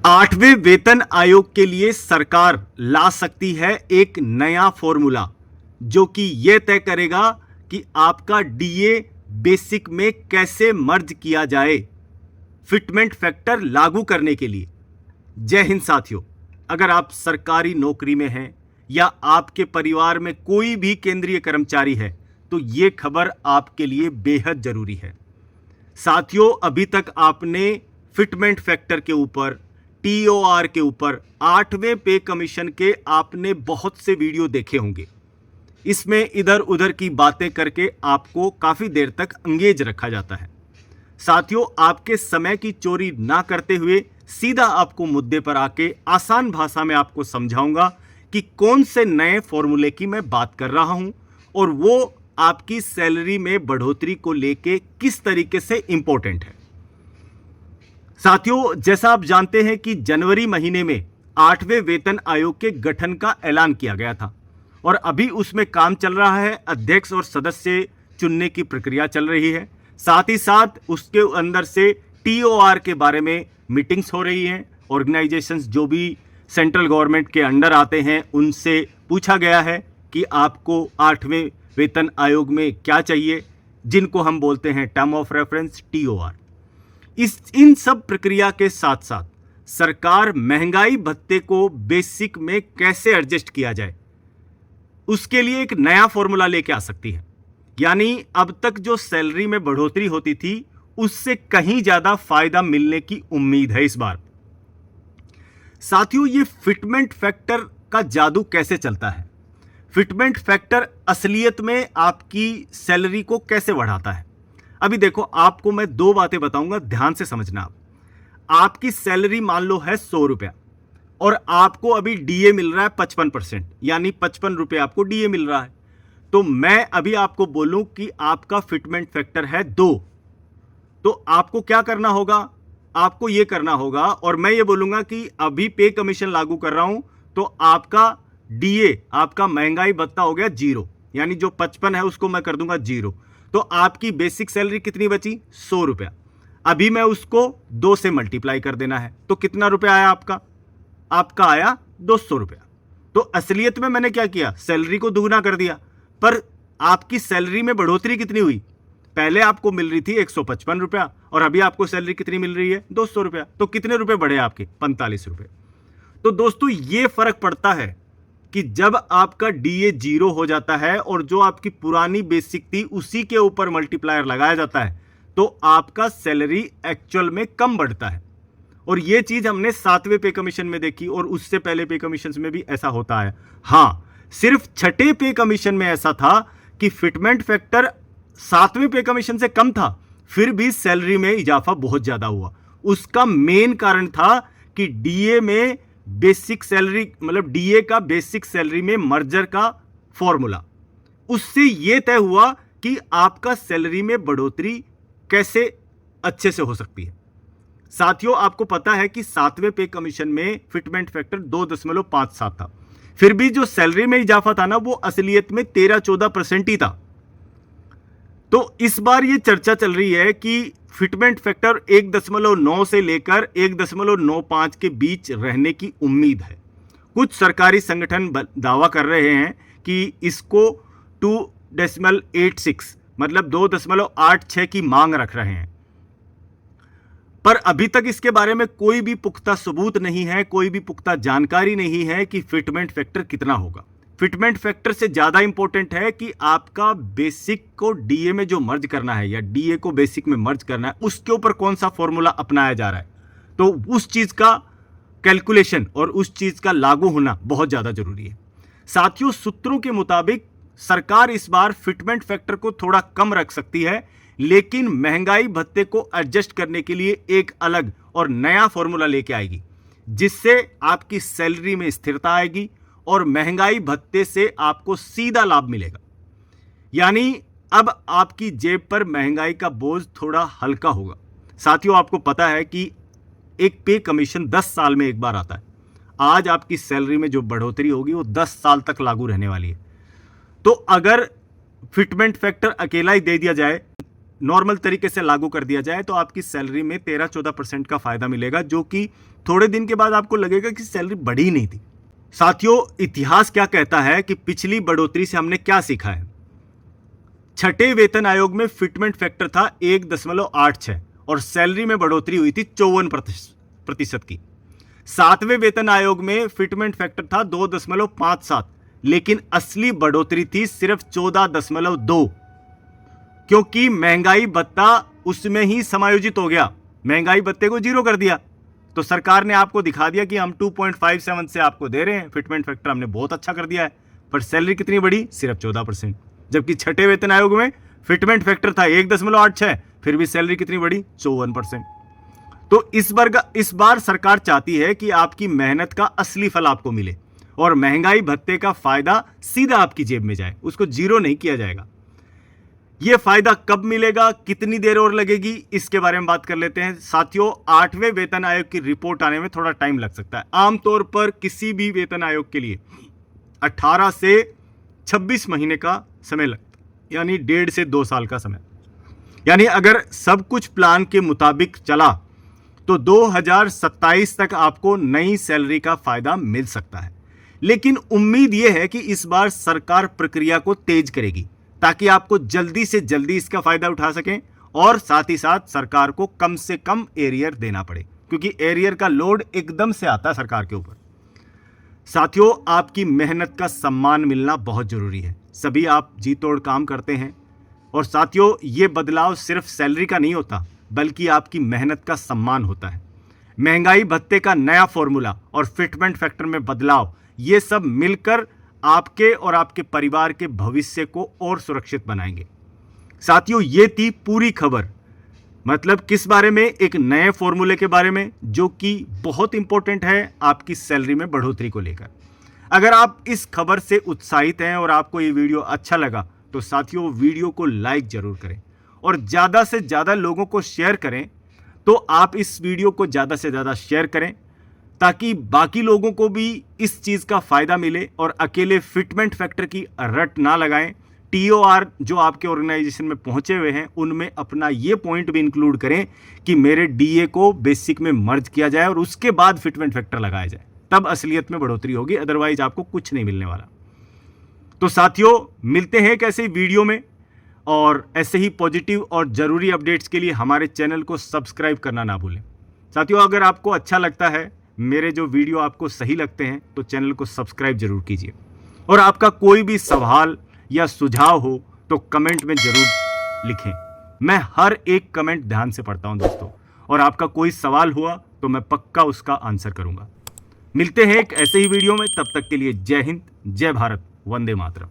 8वें वेतन आयोग के लिए सरकार ला सकती है एक नया फॉर्मूला जो कि यह तय करेगा कि आपका डीए बेसिक में कैसे मर्ज किया जाए फिटमेंट फैक्टर लागू करने के लिए। जय हिंद साथियों, अगर आप सरकारी नौकरी में हैं या आपके परिवार में कोई भी केंद्रीय कर्मचारी है तो यह खबर आपके लिए बेहद जरूरी है। साथियों, अभी तक आपने फिटमेंट फैक्टर के ऊपर, टीओआर के ऊपर, 8वें पे कमीशन के आपने बहुत से वीडियो देखे होंगे। इसमें इधर उधर की बातें करके आपको काफी देर तक अंगेज रखा जाता है। साथियों, आपके समय की चोरी ना करते हुए सीधा आपको मुद्दे पर आके आसान भाषा में आपको समझाऊंगा कि कौन से नए फॉर्मूले की मैं बात कर रहा हूं और वो आपकी सैलरी में बढ़ोतरी को लेके किस तरीके से इंपॉर्टेंट है। साथियों, जैसा आप जानते हैं कि जनवरी महीने में 8वें वेतन आयोग के गठन का ऐलान किया गया था और अभी उसमें काम चल रहा है। अध्यक्ष और सदस्य चुनने की प्रक्रिया चल रही है। साथ ही साथ उसके अंदर से टीओआर के बारे में मीटिंग्स हो रही हैं। ऑर्गेनाइजेशंस जो भी सेंट्रल गवर्नमेंट के अंडर आते हैं उनसे पूछा गया है कि आपको 8वें वेतन आयोग में क्या चाहिए, जिनको हम बोलते हैं टर्म ऑफ रेफरेंस टीओआर। इन सब प्रक्रिया के साथ साथ सरकार महंगाई भत्ते को बेसिक में कैसे एडजस्ट किया जाए उसके लिए एक नया फॉर्मूला लेके आ सकती है। यानी अब तक जो सैलरी में बढ़ोतरी होती थी उससे कहीं ज्यादा फायदा मिलने की उम्मीद है इस बार। साथियों, ये फिटमेंट फैक्टर का जादू कैसे चलता है, फिटमेंट फैक्टर असलियत में आपकी सैलरी को कैसे बढ़ाता है। अभी देखो, आपको मैं दो बातें बताऊंगा, ध्यान से समझना। आपकी सैलरी मान लो है 100 रुपया और आपको अभी डीए मिल रहा है 55%, यानी 55 रुपये आपको डीए मिल रहा है। तो मैं अभी आपको बोलूं कि आपका फिटमेंट फैक्टर है 2, तो आपको क्या करना होगा, आपको यह करना होगा, और मैं ये बोलूंगा कि अभी पे कमीशन लागू कर रहा हूं तो आपका डीए, आपका महंगाई भत्ता हो गया 0, यानी जो 55 है उसको मैं कर दूंगा 0। तो आपकी बेसिक सैलरी कितनी बची, 100 रुपया। अभी मैं उसको 2 से मल्टीप्लाई कर देना है तो कितना रुपया आया आपका आया 200 रुपया। तो असलियत में मैंने क्या किया, सैलरी को दुगना कर दिया, पर आपकी सैलरी में बढ़ोतरी कितनी हुई। पहले आपको मिल रही थी 155 रुपया और अभी आपको सैलरी कितनी मिल रही है, 200 रुपया। तो कितने रुपए बढ़े आपके, 45 रुपए। तो दोस्तों, यह फर्क पड़ता है कि जब आपका डीए 0 हो जाता है और जो आपकी पुरानी बेसिक थी उसी के ऊपर मल्टीप्लायर लगाया जाता है तो आपका सैलरी एक्चुअल में कम बढ़ता है। और यह चीज हमने 7वें पे कमीशन में देखी और उससे पहले पे कमीशन में भी ऐसा होता है। हां, सिर्फ 6ठे पे कमीशन में ऐसा था कि फिटमेंट फैक्टर 7वें पे कमीशन से कम था, फिर भी सैलरी में इजाफा बहुत ज्यादा हुआ। उसका मेन कारण था कि डीए में बेसिक सैलरी, मतलब डीए का बेसिक सैलरी में मर्जर का फॉर्मूला, उससे यह तय हुआ कि आपका सैलरी में बढ़ोतरी कैसे अच्छे से हो सकती है। साथियों, आपको पता है कि 7वें पे कमीशन में फिटमेंट फैक्टर 2.57 था, फिर भी जो सैलरी में इजाफा था ना वो असलियत में 13-14% ही था। तो इस बार ये चर्चा चल रही है कि फिटमेंट फैक्टर 1.9 से लेकर 1.95 के बीच रहने की उम्मीद है। कुछ सरकारी संगठन दावा कर रहे हैं कि इसको 2.86 मतलब 2.86 की मांग रख रहे हैं, पर अभी तक इसके बारे में कोई भी पुख्ता सबूत नहीं है, कोई भी पुख्ता जानकारी नहीं है कि फिटमेंट फैक्टर कितना होगा। फिटमेंट फैक्टर से ज्यादा इंपॉर्टेंट है कि आपका बेसिक को डीए में जो मर्ज करना है या डीए को बेसिक में मर्ज करना है उसके ऊपर कौन सा फॉर्मूला अपनाया जा रहा है। तो उस चीज का कैलकुलेशन और उस चीज का लागू होना बहुत ज्यादा जरूरी है। साथियों, सूत्रों के मुताबिक सरकार इस बार फिटमेंट फैक्टर को थोड़ा कम रख सकती है, लेकिन महंगाई भत्ते को एडजस्ट करने के लिए एक अलग और नया फॉर्मूला लेके आएगी, जिससे आपकी सैलरी में स्थिरता आएगी और महंगाई भत्ते से आपको सीधा लाभ मिलेगा। यानी अब आपकी जेब पर महंगाई का बोझ थोड़ा हल्का होगा। साथियों, आपको पता है कि एक पे कमीशन 10 साल में एक बार आता है। आज आपकी सैलरी में जो बढ़ोतरी होगी वो 10 साल तक लागू रहने वाली है। तो अगर फिटमेंट फैक्टर अकेला ही दे दिया जाए, नॉर्मल तरीके से लागू कर दिया जाए, तो आपकी सैलरी में 13-14% का फायदा मिलेगा, जो कि थोड़े दिन के बाद आपको लगेगा कि सैलरी बढ़ी नहीं थी। साथियों, इतिहास क्या कहता है कि पिछली बढ़ोतरी से हमने क्या सीखा है। छठे वेतन आयोग में फिटमेंट फैक्टर था 1.86 और सैलरी में बढ़ोतरी हुई थी 54% की। सातवें वेतन आयोग में फिटमेंट फैक्टर था 2.57, लेकिन असली बढ़ोतरी थी सिर्फ 14.2, क्योंकि महंगाई भत्ता उसमें ही समायोजित हो गया। महंगाई भत्ते को जीरो कर दिया, तो सरकार ने आपको दिखा दिया कि हम 2.57 से आपको दे रहे हैं, फिटमेंट फैक्टर हमने बहुत अच्छा कर दिया है, पर सैलरी कितनी बढ़ी? सिर्फ 14%। जबकि छठे वेतन आयोग में फिटमेंट फैक्टर था 1.86, फिर भी सैलरी कितनी बढ़ी? 54%। तो इस बार सरकार चाहती है कि आपकी मेहनत का असली फल आपको मिले और महंगाई भत्ते का फायदा सीधा आपकी जेब में जाए, उसको जीरो नहीं किया जाएगा। यह फायदा कब मिलेगा, कितनी देर और लगेगी, इसके बारे में बात कर लेते हैं। साथियों, 8वें वेतन आयोग की रिपोर्ट आने में थोड़ा टाइम लग सकता है। आमतौर पर किसी भी वेतन आयोग के लिए 18 से 26 महीने का समय लगता है, यानी 1.5 से 2 साल का समय। यानी अगर सब कुछ प्लान के मुताबिक चला तो 2027 तक आपको नई सैलरी का फायदा मिल सकता है। लेकिन उम्मीद यह है कि इस बार सरकार प्रक्रिया को तेज करेगी ताकि आपको जल्दी से जल्दी इसका फायदा उठा सकें और साथ ही साथ सरकार को कम से कम एरियर देना पड़े, क्योंकि एरियर का लोड एकदम से आता है सरकार के ऊपर। साथियों, आपकी मेहनत का सम्मान मिलना बहुत जरूरी है। सभी आप जी तोड़ काम करते हैं और साथियों, ये बदलाव सिर्फ सैलरी का नहीं होता बल्कि आपकी मेहनत का सम्मान होता है। महंगाई भत्ते का नया फॉर्मूला और फिटमेंट फैक्टर में बदलाव, ये सब मिलकर आपके और आपके परिवार के भविष्य को और सुरक्षित बनाएंगे। साथियों, ये थी पूरी खबर। मतलब किस बारे में? एक नए फॉर्मूले के बारे में, जो कि बहुत इंपॉर्टेंट है आपकी सैलरी में बढ़ोतरी को लेकर। अगर आप इस खबर से उत्साहित हैं और आपको ये वीडियो अच्छा लगा तो साथियों, वीडियो को लाइक जरूर करें और ज़्यादा से ज़्यादा लोगों को शेयर करें। तो आप इस वीडियो को ज़्यादा से ज़्यादा शेयर करें ताकि बाकी लोगों को भी इस चीज़ का फ़ायदा मिले और अकेले फिटमेंट फैक्टर की रट ना लगाएं। TOR जो आपके ऑर्गेनाइजेशन में पहुंचे हुए हैं उनमें अपना ये पॉइंट भी इंक्लूड करें कि मेरे DA को बेसिक में मर्ज किया जाए और उसके बाद फिटमेंट फैक्टर लगाया जाए, तब असलियत में बढ़ोतरी होगी, अदरवाइज आपको कुछ नहीं मिलने वाला। तो साथियों, मिलते हैं एक ऐसे वीडियो में और ऐसे ही पॉजिटिव और ज़रूरी अपडेट्स के लिए हमारे चैनल को सब्सक्राइब करना ना भूलें। साथियों, अगर आपको अच्छा लगता है, मेरे जो वीडियो आपको सही लगते हैं, तो चैनल को सब्सक्राइब जरूर कीजिए और आपका कोई भी सवाल या सुझाव हो तो कमेंट में जरूर लिखें। मैं हर एक कमेंट ध्यान से पढ़ता हूं दोस्तों, और आपका कोई सवाल हुआ तो मैं पक्का उसका आंसर करूंगा। मिलते हैं एक ऐसे ही वीडियो में, तब तक के लिए जय हिंद, जय भारत, वंदे मातरम।